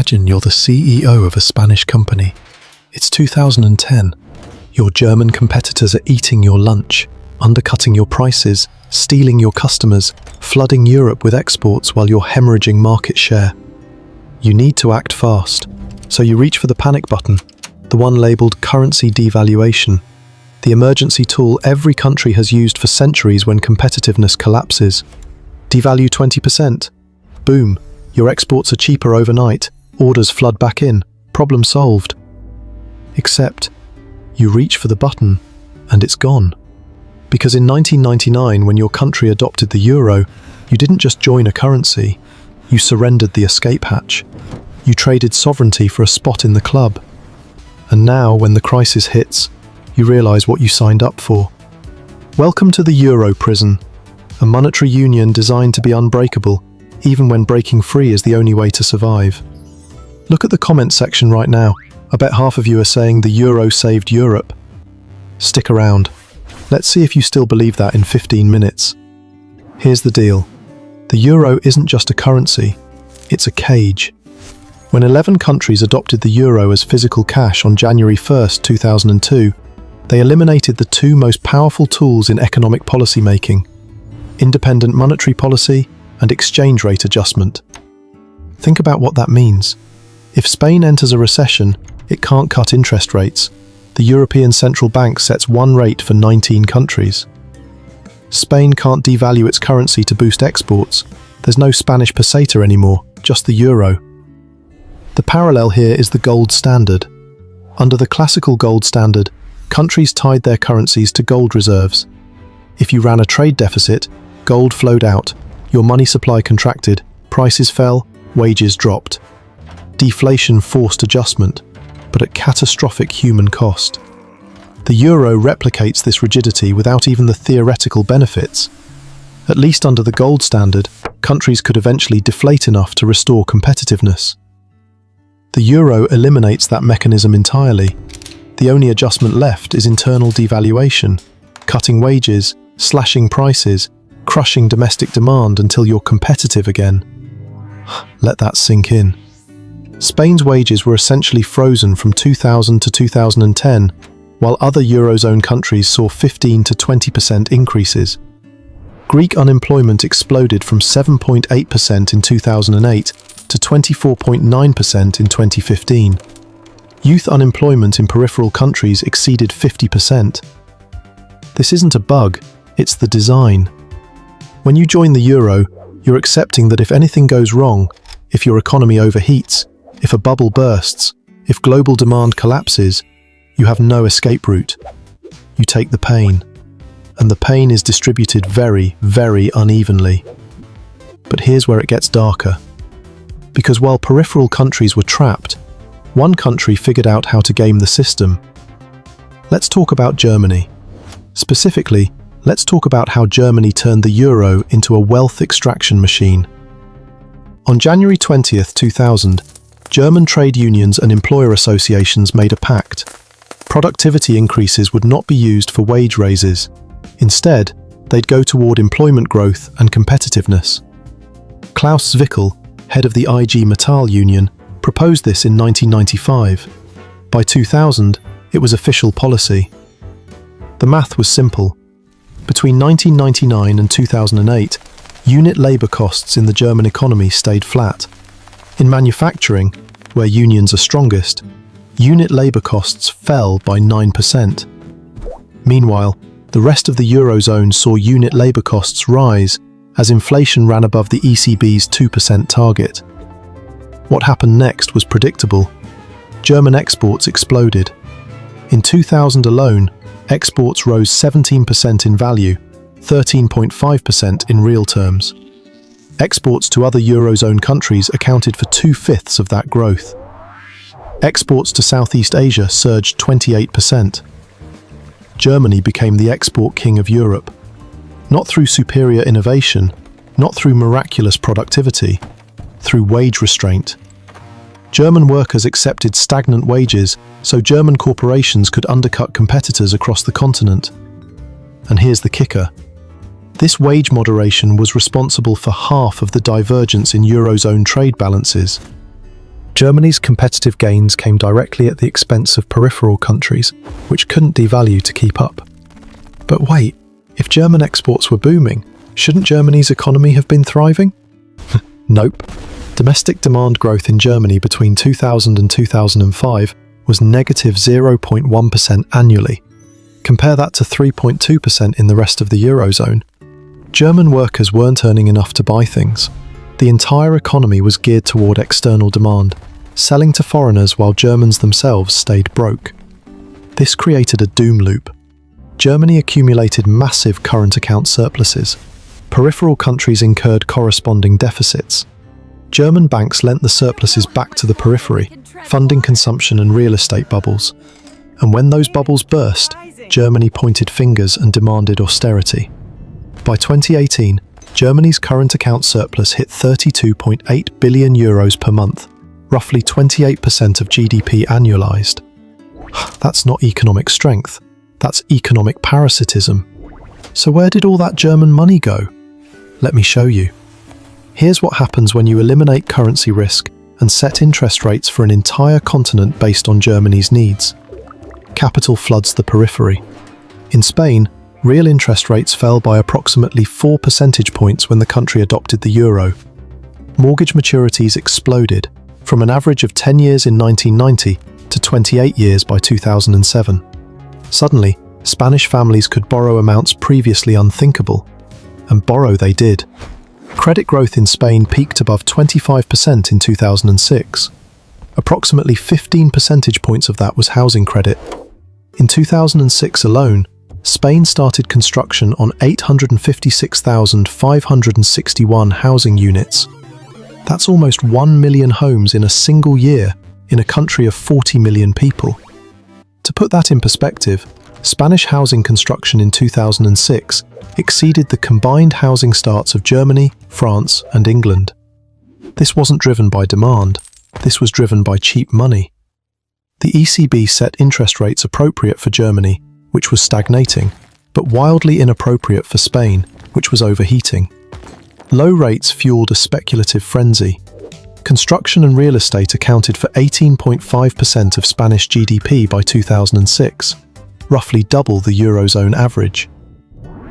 Imagine you're the CEO of a Spanish company. It's 2010. Your German competitors are eating your lunch, undercutting your prices, stealing your customers, flooding Europe with exports while you're hemorrhaging market share. You need to act fast, so you reach for the panic button, the one labelled currency devaluation, the emergency tool every country has used for centuries when competitiveness collapses. Devalue 20%. Boom. Your exports are cheaper overnight, orders flood back in, problem solved. Except, you reach for the button, and it's gone. Because in 1999, when your country adopted the euro, you didn't just join a currency, you surrendered the escape hatch. You traded sovereignty for a spot in the club. And now, when the crisis hits, you realize what you signed up for. Welcome to the euro prison, a monetary union designed to be unbreakable, even when breaking free is the only way to survive. Look at the comment section right now. I bet half of you are saying the euro saved Europe. Stick around. Let's see if you still believe that in 15 minutes. Here's the deal. The euro isn't just a currency, it's a cage. When 11 countries adopted the euro as physical cash on January 1st, 2002, they eliminated the two most powerful tools in economic policy making: independent monetary policy and exchange rate adjustment. Think about what that means. If Spain enters a recession, it can't cut interest rates. The European Central Bank sets one rate for 19 countries. Spain can't devalue its currency to boost exports. There's no Spanish peseta anymore, just the euro. The parallel here is the gold standard. Under the classical gold standard, countries tied their currencies to gold reserves. If you ran a trade deficit, gold flowed out, your money supply contracted, prices fell, wages dropped. Deflation forced adjustment, but at catastrophic human cost. The euro replicates this rigidity without even the theoretical benefits. At least under the gold standard, countries could eventually deflate enough to restore competitiveness. The euro eliminates that mechanism entirely. The only adjustment left is internal devaluation, cutting wages, slashing prices, crushing domestic demand until you're competitive again. Let that sink in. Spain's wages were essentially frozen from 2000 to 2010, while other Eurozone countries saw 15 to 20% increases. Greek unemployment exploded from 7.8% in 2008 to 24.9% in 2015. Youth unemployment in peripheral countries exceeded 50%. This isn't a bug, it's the design. When you join the euro, you're accepting that if anything goes wrong, if your economy overheats, if a bubble bursts, if global demand collapses, you have no escape route. You take the pain. And the pain is distributed very, very unevenly. But here's where it gets darker. Because while peripheral countries were trapped, one country figured out how to game the system. Let's talk about Germany. Specifically, let's talk about how Germany turned the euro into a wealth extraction machine. On January 20th, 2000, German trade unions and employer associations made a pact. Productivity increases would not be used for wage raises. Instead, they'd go toward employment growth and competitiveness. Klaus Zwickel, head of the IG Metall union, proposed this in 1995. By 2000, it was official policy. The math was simple. Between 1999 and 2008, unit labour costs in the German economy stayed flat. In manufacturing, where unions are strongest, unit labour costs fell by 9%. Meanwhile, the rest of the Eurozone saw unit labour costs rise as inflation ran above the ECB's 2% target. What happened next was predictable. German exports exploded. In 2000 alone, exports rose 17% in value, 13.5% in real terms. Exports to other Eurozone countries accounted for 2/5 of that growth. Exports to Southeast Asia surged 28%. Germany became the export king of Europe. Not through superior innovation, not through miraculous productivity, through wage restraint. German workers accepted stagnant wages so German corporations could undercut competitors across the continent. And here's the kicker. This wage moderation was responsible for half of the divergence in Eurozone trade balances. Germany's competitive gains came directly at the expense of peripheral countries, which couldn't devalue to keep up. But wait, if German exports were booming, shouldn't Germany's economy have been thriving? Nope. Domestic demand growth in Germany between 2000 and 2005 was negative 0.1% annually. Compare that to 3.2% in the rest of the Eurozone. German workers weren't earning enough to buy things. The entire economy was geared toward external demand, selling to foreigners while Germans themselves stayed broke. This created a doom loop. Germany accumulated massive current account surpluses. Peripheral countries incurred corresponding deficits. German banks lent the surpluses back to the periphery, funding consumption and real estate bubbles. And when those bubbles burst, Germany pointed fingers and demanded austerity. By 2018, Germany's current account surplus hit 32.8 billion euros per month, roughly 28% of GDP annualized. That's not economic strength, that's economic parasitism. So where did all that German money go? Let me show you. Here's what happens when you eliminate currency risk and set interest rates for an entire continent based on Germany's needs. Capital floods the periphery. In Spain, real interest rates fell by approximately 4 percentage points when the country adopted the euro. Mortgage maturities exploded, from an average of 10 years in 1990 to 28 years by 2007. Suddenly, Spanish families could borrow amounts previously unthinkable. And borrow they did. Credit growth in Spain peaked above 25% in 2006. Approximately 15 percentage points of that was housing credit. In 2006 alone, Spain started construction on 856,561 housing units. That's almost 1 million homes in a single year in a country of 40 million people. To put that in perspective, Spanish housing construction in 2006 exceeded the combined housing starts of Germany, France, and England. This wasn't driven by demand, this was driven by cheap money. The ECB set interest rates appropriate for Germany, which was stagnating, but wildly inappropriate for Spain, which was overheating. Low rates fueled a speculative frenzy. Construction and real estate accounted for 18.5% of Spanish GDP by 2006, roughly double the Eurozone average.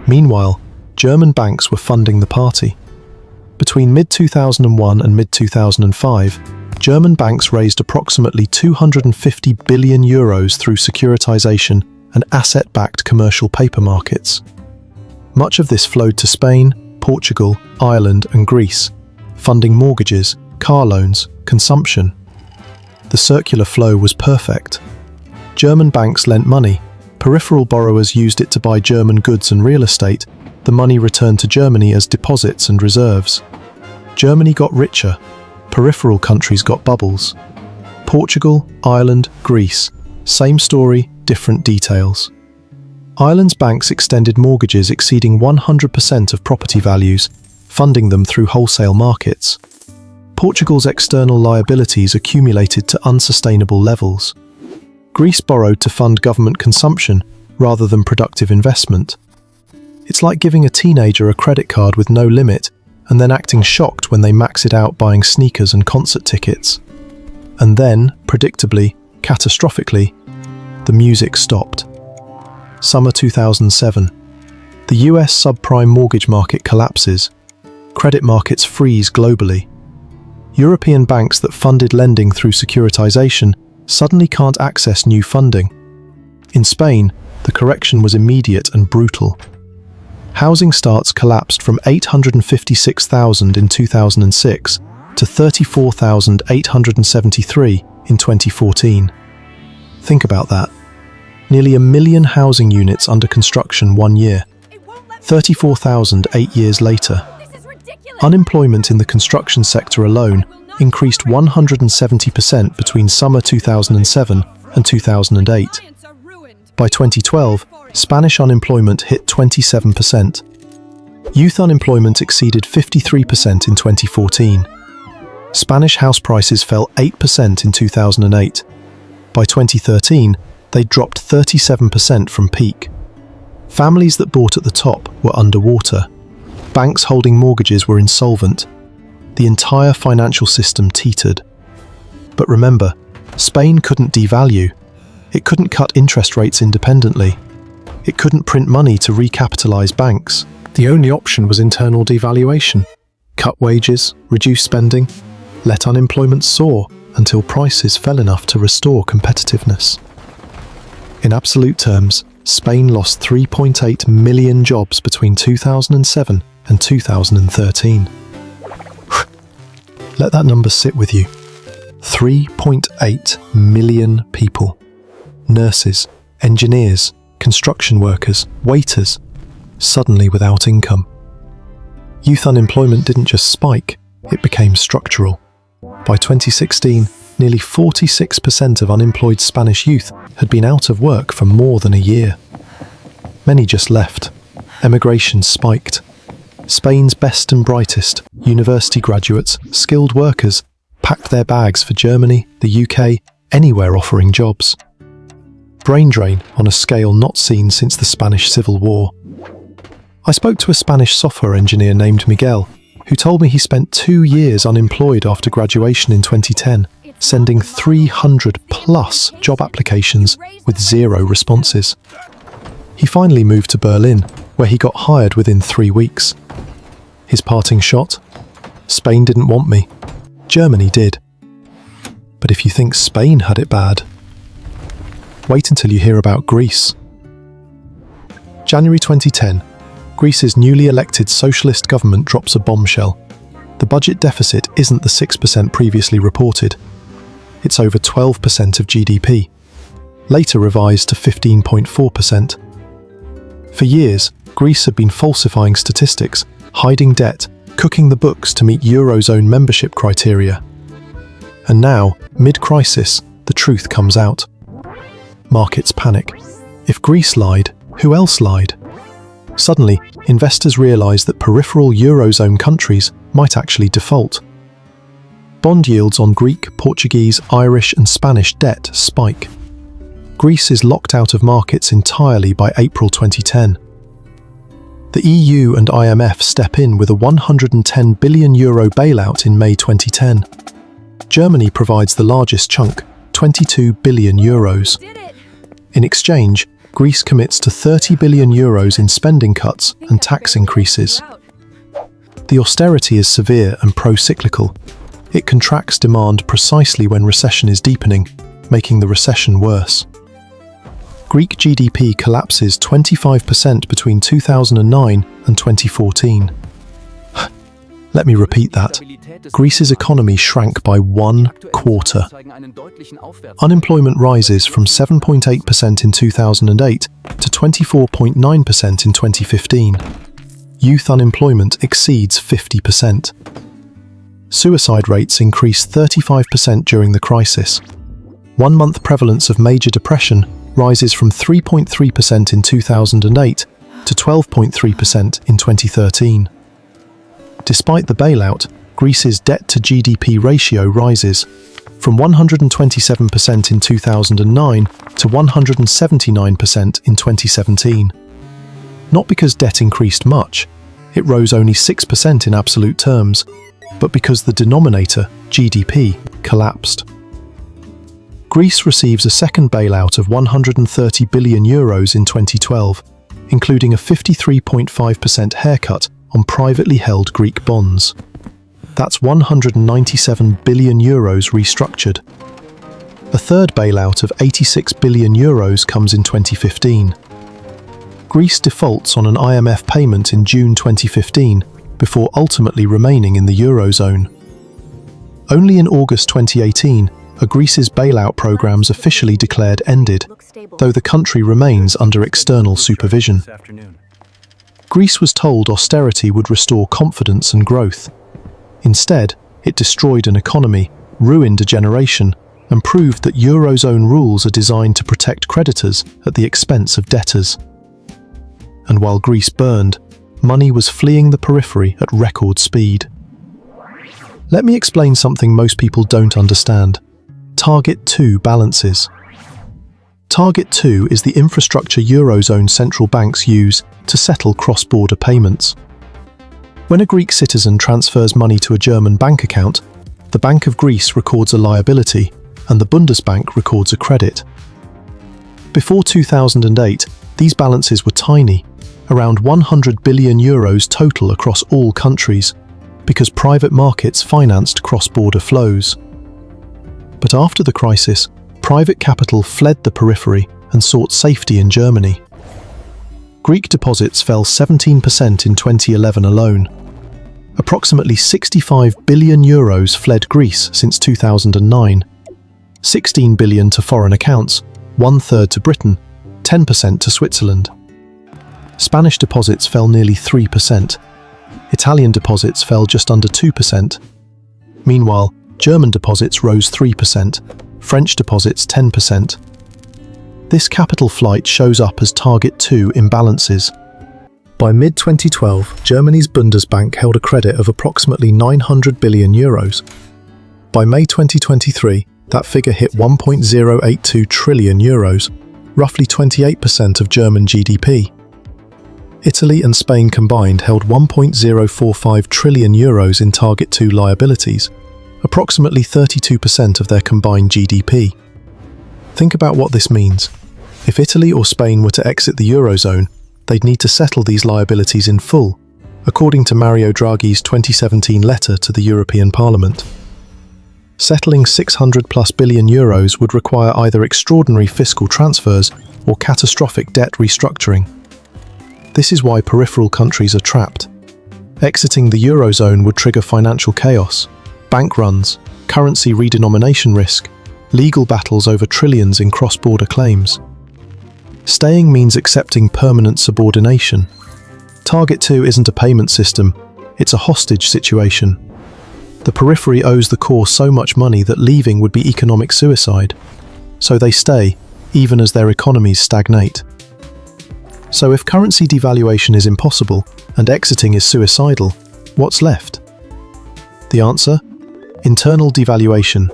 Meanwhile, German banks were funding the party. Between mid-2001 and mid-2005, German banks raised approximately 250 billion euros through securitization and asset-backed commercial paper markets. Much of this flowed to Spain, Portugal, Ireland, and Greece, funding mortgages, car loans, consumption. The circular flow was perfect. German banks lent money, peripheral borrowers used it to buy German goods and real estate, the money returned to Germany as deposits and reserves. Germany got richer, peripheral countries got bubbles. Portugal, Ireland, Greece, same story, different details. Ireland's banks extended mortgages exceeding 100% of property values, funding them through wholesale markets. Portugal's external liabilities accumulated to unsustainable levels. Greece borrowed to fund government consumption rather than productive investment. It's like giving a teenager a credit card with no limit and then acting shocked when they max it out buying sneakers and concert tickets. And then, predictably, catastrophically, the music stopped. Summer 2007. The US subprime mortgage market collapses. Credit markets freeze globally. European banks that funded lending through securitization suddenly can't access new funding. In Spain, the correction was immediate and brutal. Housing starts collapsed from 856,000 in 2006 to 34,873 in 2014. Think about that. Nearly 1 million housing units under construction 1 year. 34,000 8 years later. Unemployment in the construction sector alone increased 170% between summer 2007 and 2008. By 2012, Spanish unemployment hit 27%. Youth unemployment exceeded 53% in 2014. Spanish house prices fell 8% in 2008. By 2013, they dropped 37% from peak. Families that bought at the top were underwater. Banks holding mortgages were insolvent. The entire financial system teetered. But remember, Spain couldn't devalue. It couldn't cut interest rates independently. It couldn't print money to recapitalize banks. The only option was internal devaluation. Cut wages, reduce spending, let unemployment soar until prices fell enough to restore competitiveness. In absolute terms, Spain lost 3.8 million jobs between 2007 and 2013. Let that number sit with you. 3.8 million people. Nurses, engineers, construction workers, waiters, suddenly without income. Youth unemployment didn't just spike, it became structural. By 2016, nearly 46% of unemployed Spanish youth had been out of work for more than a year. Many just left. Emigration spiked. Spain's best and brightest, university graduates, skilled workers, packed their bags for Germany, the UK, anywhere offering jobs. Brain drain on a scale not seen since the Spanish Civil War. I spoke to a Spanish software engineer named Miguel, who told me he spent 2 years unemployed after graduation in 2010, sending 300 plus job applications with 0 responses. He finally moved to Berlin, where he got hired within 3 weeks. His parting shot? Spain didn't want me. Germany did. But if you think Spain had it bad, wait until you hear about Greece. January 2010, Greece's newly elected socialist government drops a bombshell. The budget deficit isn't the 6% previously reported. It's over 12% of GDP, later revised to 15.4%. For years, Greece had been falsifying statistics, hiding debt, cooking the books to meet Eurozone membership criteria. And now, mid-crisis, the truth comes out. Markets panic. If Greece lied, who else lied? Suddenly, investors realize that peripheral Eurozone countries might actually default. Bond yields on Greek, Portuguese, Irish and Spanish debt spike. Greece is locked out of markets entirely by April 2010. The EU and IMF step in with a €110 billion bailout in May 2010. Germany provides the largest chunk, €22 billion. In exchange, Greece commits to €30 billion in spending cuts and tax increases. The austerity is severe and pro-cyclical. It contracts demand precisely when recession is deepening, making the recession worse. Greek GDP collapses 25% between 2009 and 2014. Let me repeat that. Greece's economy shrank by 1/4. Unemployment rises from 7.8% in 2008 to 24.9% in 2015. Youth unemployment exceeds 50%. Suicide rates increase 35% during the crisis. 1-month prevalence of major depression rises from 3.3% in 2008 to 12.3% in 2013. Despite the bailout, Greece's debt-to-GDP ratio rises from 127% in 2009 to 179% in 2017. Not because debt increased much, it rose only 6% in absolute terms, but because the denominator, GDP, collapsed. Greece receives a second bailout of €130 billion in 2012, including a 53.5% haircut on privately held Greek bonds. That's €197 billion restructured. A third bailout of €86 billion comes in 2015. Greece defaults on an IMF payment in June 2015 before ultimately remaining in the Eurozone. Only in August 2018 are Greece's bailout programs officially declared ended, though the country remains under external supervision. Greece was told austerity would restore confidence and growth. Instead, it destroyed an economy, ruined a generation, and proved that Eurozone rules are designed to protect creditors at the expense of debtors. And while Greece burned, money was fleeing the periphery at record speed. Let me explain something most people don't understand. Target 2 balances. Target 2 is the infrastructure Eurozone central banks use to settle cross-border payments. When a Greek citizen transfers money to a German bank account, The Bank of Greece records a liability, and the Bundesbank records a credit. Before 2008, these balances were tiny, around 100 billion euros total across all countries, because private markets financed cross-border flows. But after the crisis, private capital fled the periphery and sought safety in Germany. Greek deposits fell 17% in 2011 alone. Approximately 65 billion euros fled Greece since 2009. 16 billion to foreign accounts, 1/3 to Britain, 10% to Switzerland. Spanish deposits fell nearly 3%. Italian deposits fell just under 2%. Meanwhile, German deposits rose 3%, French deposits 10%. This capital flight shows up as Target 2 imbalances. By mid-2012, Germany's Bundesbank held a credit of approximately 900 billion euros. By May 2023, that figure hit 1.082 trillion euros, roughly 28% of German GDP. Italy and Spain combined held 1.045 trillion euros in Target 2 liabilities, approximately 32% of their combined GDP. Think about what this means. If Italy or Spain were to exit the Eurozone, they'd need to settle these liabilities in full, according to Mario Draghi's 2017 letter to the European Parliament. Settling 600+ billion euros would require either extraordinary fiscal transfers or catastrophic debt restructuring. This is why peripheral countries are trapped. Exiting the Eurozone would trigger financial chaos, bank runs, currency redenomination risk, legal battles over trillions in cross-border claims. Staying means accepting permanent subordination. Target 2 isn't a payment system, it's a hostage situation. The periphery owes the core so much money that leaving would be economic suicide. So they stay, even as their economies stagnate. So if currency devaluation is impossible and exiting is suicidal, what's left? The answer? Internal devaluation.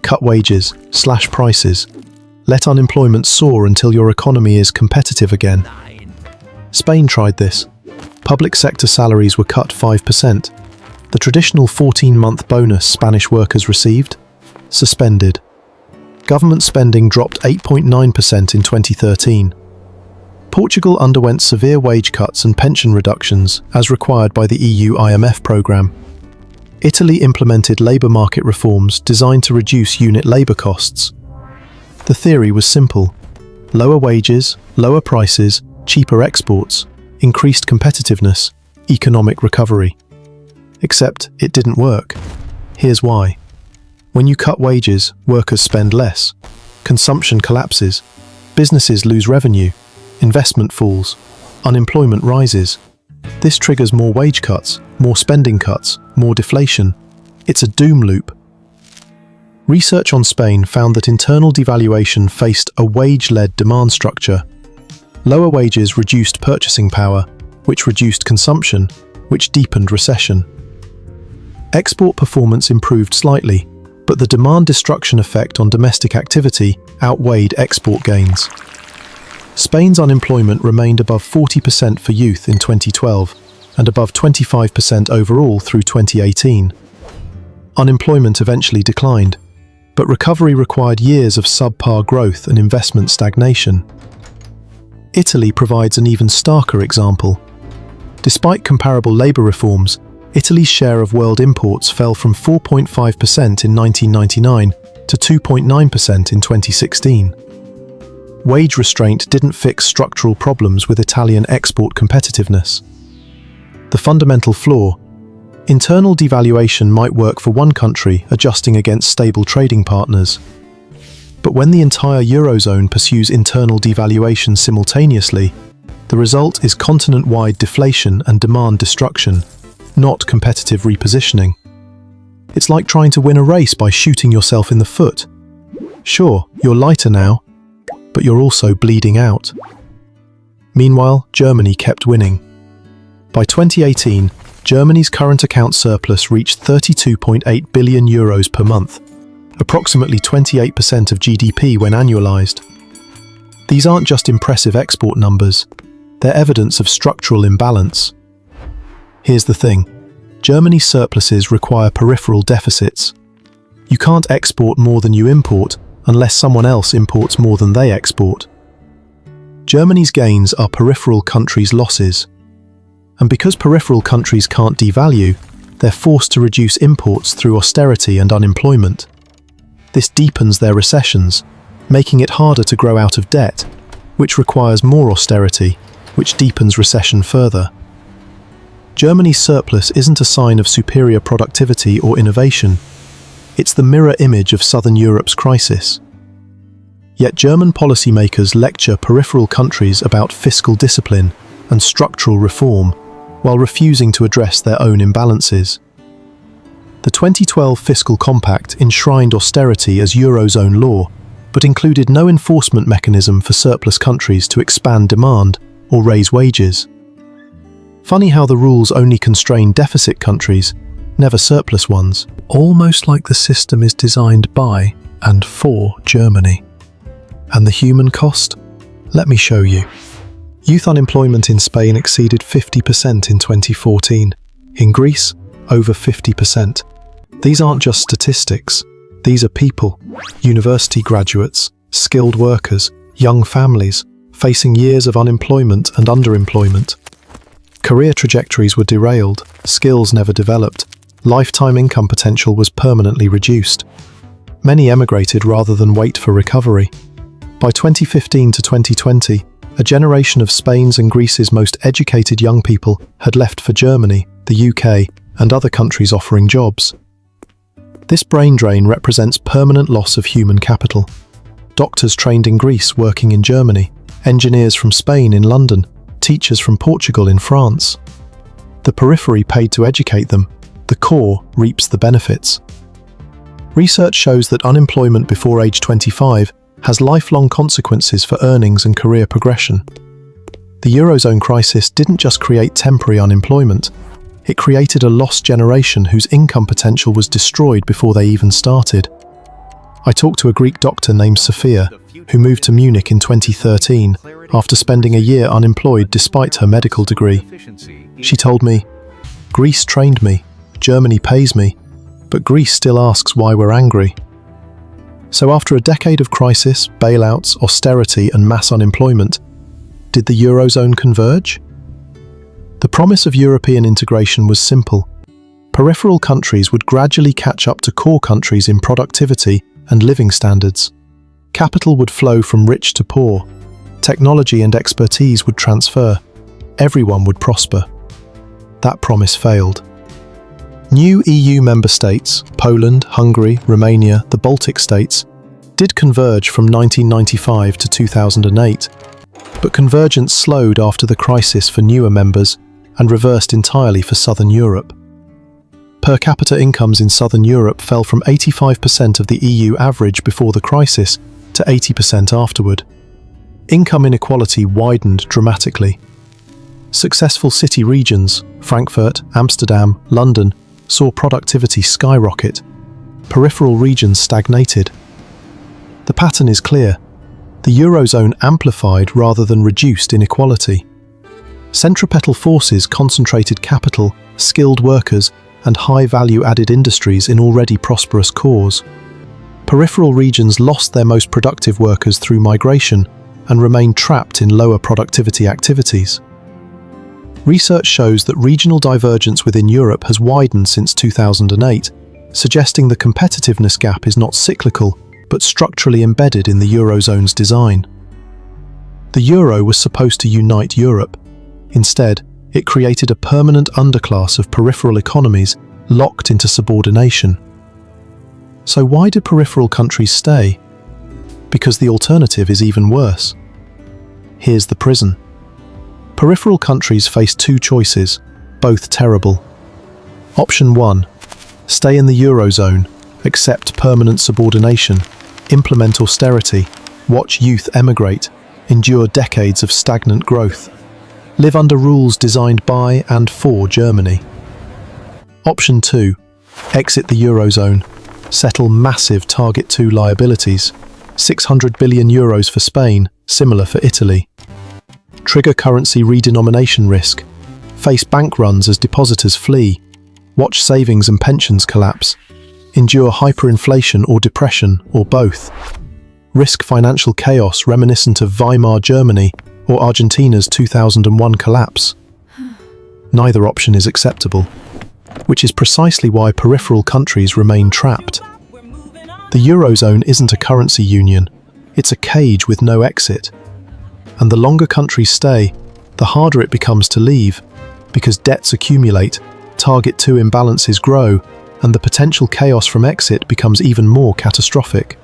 Cut wages, slash prices. Let unemployment soar until your economy is competitive again. Spain tried this. Public sector salaries were cut 5%. The traditional 14-month bonus Spanish workers received? Suspended. Government spending dropped 8.9% in 2013. Portugal underwent severe wage cuts and pension reductions, as required by the EU IMF programme. Italy implemented labour market reforms designed to reduce unit labour costs. The theory was simple. Lower wages, lower prices, cheaper exports, increased competitiveness, economic recovery. Except it didn't work. Here's why. When you cut wages, workers spend less. Consumption collapses. Businesses lose revenue. Investment falls. Unemployment rises. This triggers more wage cuts, more spending cuts, more deflation. It's a doom loop. Research on Spain found that internal devaluation faced a wage-led demand structure. Lower wages reduced purchasing power, which reduced consumption, which deepened recession. Export performance improved slightly, but the demand destruction effect on domestic activity outweighed export gains. Spain's unemployment remained above 40% for youth in 2012 and above 25% overall through 2018. Unemployment eventually declined, but recovery required years of subpar growth and investment stagnation. Italy provides an even starker example. Despite comparable labour reforms, Italy's share of world imports fell from 4.5% in 1999 to 2.9% in 2016. Wage restraint didn't fix structural problems with Italian export competitiveness. The fundamental flaw: internal devaluation might work for one country adjusting against stable trading partners. But when the entire Eurozone pursues internal devaluation simultaneously, the result is continent-wide deflation and demand destruction, not competitive repositioning. It's like trying to win a race by shooting yourself in the foot. Sure, you're lighter now, but you're also bleeding out. Meanwhile, Germany kept winning. By 2018, Germany's current account surplus reached 32.8 billion euros per month, approximately 28% of GDP when annualized. These aren't just impressive export numbers, they're evidence of structural imbalance. Here's the thing. Germany's surpluses require peripheral deficits. You can't export more than you import unless someone else imports more than they export. Germany's gains are peripheral countries' losses. And because peripheral countries can't devalue, they're forced to reduce imports through austerity and unemployment. This deepens their recessions, making it harder to grow out of debt, which requires more austerity, which deepens recession further. Germany's surplus isn't a sign of superior productivity or innovation. It's the mirror image of Southern Europe's crisis. Yet German policymakers lecture peripheral countries about fiscal discipline and structural reform, while refusing to address their own imbalances. The 2012 Fiscal Compact enshrined austerity as Eurozone law, but included no enforcement mechanism for surplus countries to expand demand or raise wages. Funny how the rules only constrain deficit countries, never surplus ones. Almost like the system is designed by and for Germany. And the human cost? Let me show you. Youth unemployment in Spain exceeded 50% in 2014. In Greece, over 50%. These aren't just statistics. These are people, university graduates, skilled workers, young families, facing years of unemployment and underemployment. Career trajectories were derailed, skills never developed, lifetime income potential was permanently reduced. Many emigrated rather than wait for recovery. By 2015 to 2020, a generation of Spain's and Greece's most educated young people had left for Germany, the UK, and other countries offering jobs. This brain drain represents permanent loss of human capital. Doctors trained in Greece working in Germany, engineers from Spain in London, teachers from Portugal in France. The periphery paid to educate them, the core reaps the benefits. Research shows that unemployment before age 25 has lifelong consequences for earnings and career progression. The Eurozone crisis didn't just create temporary unemployment, it created a lost generation whose income potential was destroyed before they even started. I talked to a Greek doctor named Sophia, who moved to Munich in 2013 after spending a year unemployed despite her medical degree. She told me, "Greece trained me, Germany pays me, but Greece still asks why we're angry." So after a decade of crisis, bailouts, austerity and mass unemployment, did the Eurozone converge? The promise of European integration was simple. Peripheral countries would gradually catch up to core countries in productivity and living standards. Capital would flow from rich to poor. Technology and expertise would transfer. Everyone would prosper. That promise failed. New EU member states, Poland, Hungary, Romania, the Baltic states, did converge from 1995 to 2008, but convergence slowed after the crisis for newer members and reversed entirely for Southern Europe. Per capita incomes in Southern Europe fell from 85% of the EU average before the crisis to 80% afterward. Income inequality widened dramatically. Successful city regions, Frankfurt, Amsterdam, London, saw productivity skyrocket. Peripheral regions stagnated. The pattern is clear. The Eurozone amplified rather than reduced inequality. Centripetal forces concentrated capital, skilled workers, and high-value added industries in already prosperous cores. Peripheral regions lost their most productive workers through migration and remained trapped in lower productivity activities. Research shows that regional divergence within Europe has widened since 2008, suggesting the competitiveness gap is not cyclical, but structurally embedded in the Eurozone's design. The euro was supposed to unite Europe. Instead, it created a permanent underclass of peripheral economies locked into subordination. So why do peripheral countries stay? Because the alternative is even worse. Here's the prison. Peripheral countries face two choices, both terrible. Option 1. Stay in the Eurozone, accept permanent subordination, implement austerity, watch youth emigrate, endure decades of stagnant growth. Live under rules designed by and for Germany. Option 2. Exit the Eurozone, settle massive Target 2 liabilities, 600 billion euros for Spain, similar for Italy. Trigger currency redenomination risk, face bank runs as depositors flee, Watch savings and pensions collapse. Endure hyperinflation or depression, or both. Risk financial chaos reminiscent of Weimar Germany or Argentina's 2001 collapse. Neither option is acceptable, which is precisely why peripheral countries remain trapped. The Eurozone isn't a currency union, it's a cage with no exit. And the longer countries stay, the harder it becomes to leave, because debts accumulate, target 2 imbalances grow, and the potential chaos from exit becomes even more catastrophic.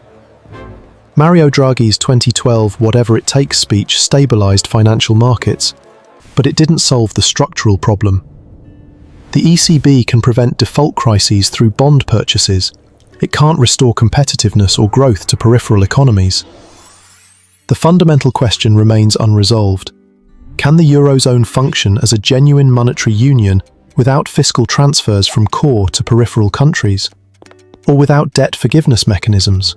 Mario Draghi's 2012 "whatever it takes" speech stabilized financial markets, but it didn't solve the structural problem. The ECB can prevent default crises through bond purchases. It can't restore competitiveness or growth to peripheral economies. The fundamental question remains unresolved. Can the Eurozone function as a genuine monetary union without fiscal transfers from core to peripheral countries? Or without debt forgiveness mechanisms?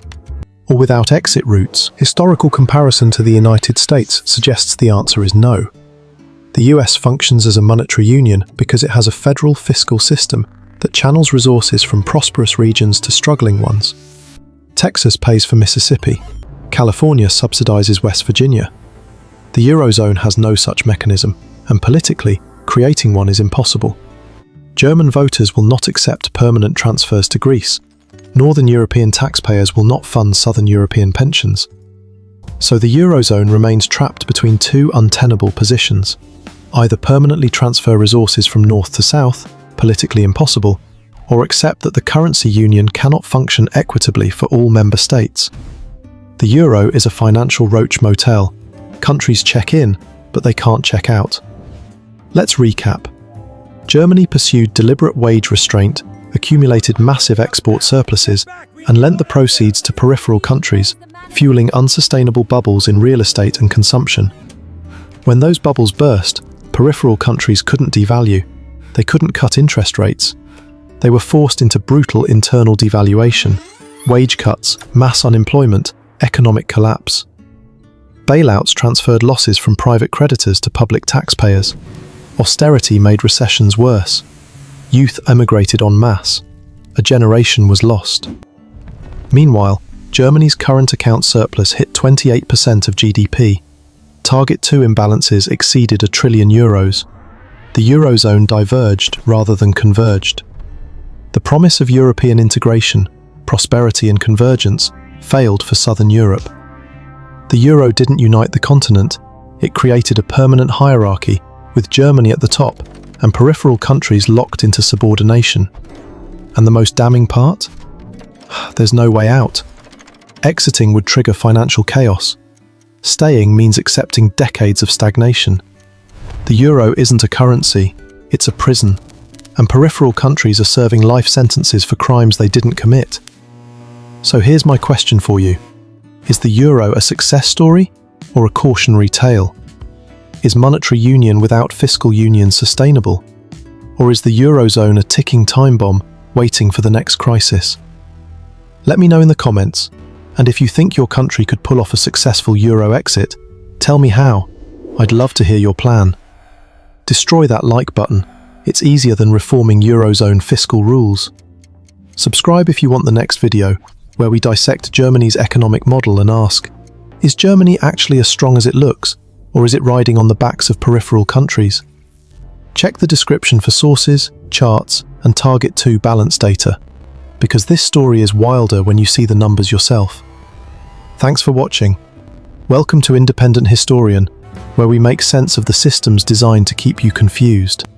Or without exit routes? Historical comparison to the United States suggests the answer is no. The US functions as a monetary union because it has a federal fiscal system that channels resources from prosperous regions to struggling ones. Texas pays for Mississippi. California subsidizes West Virginia. The Eurozone has no such mechanism, and politically, creating one is impossible. German voters will not accept permanent transfers to Greece. Northern European taxpayers will not fund Southern European pensions. So the Eurozone remains trapped between two untenable positions. Either permanently transfer resources from north to south, politically impossible, or accept that the currency union cannot function equitably for all member states. The euro is a financial roach motel. Countries check in, but they can't check out. Let's recap. Germany pursued deliberate wage restraint, accumulated massive export surpluses, and lent the proceeds to peripheral countries, fueling unsustainable bubbles in real estate and consumption. When those bubbles burst, peripheral countries couldn't devalue. They couldn't cut interest rates. They were forced into brutal internal devaluation, wage cuts, mass unemployment, economic collapse. Bailouts transferred losses from private creditors to public taxpayers. Austerity made recessions worse. Youth emigrated en masse. A generation was lost. Meanwhile, Germany's current account surplus hit 28% of GDP. Target 2 imbalances exceeded €1 trillion. The Eurozone diverged rather than converged. The promise of European integration, prosperity and convergence failed for Southern Europe. The euro didn't unite the continent, it created a permanent hierarchy, with Germany at the top and peripheral countries locked into subordination. And the most damning part? There's no way out. Exiting would trigger financial chaos. Staying means accepting decades of stagnation. The euro isn't a currency, it's a prison, and peripheral countries are serving life sentences for crimes they didn't commit. So here's my question for you. Is the euro a success story or a cautionary tale? Is monetary union without fiscal union sustainable? Or is the Eurozone a ticking time bomb waiting for the next crisis? Let me know in the comments, and if you think your country could pull off a successful euro exit, tell me how. I'd love to hear your plan. Destroy that like button. It's easier than reforming Eurozone fiscal rules. Subscribe if you want the next video, where we dissect Germany's economic model and ask, is Germany actually as strong as it looks, or is it riding on the backs of peripheral countries? Check the description for sources, charts, and Target 2 balance data, because this story is wilder when you see the numbers yourself. Thanks for watching. Welcome to Independent Historian, where we make sense of the systems designed to keep you confused.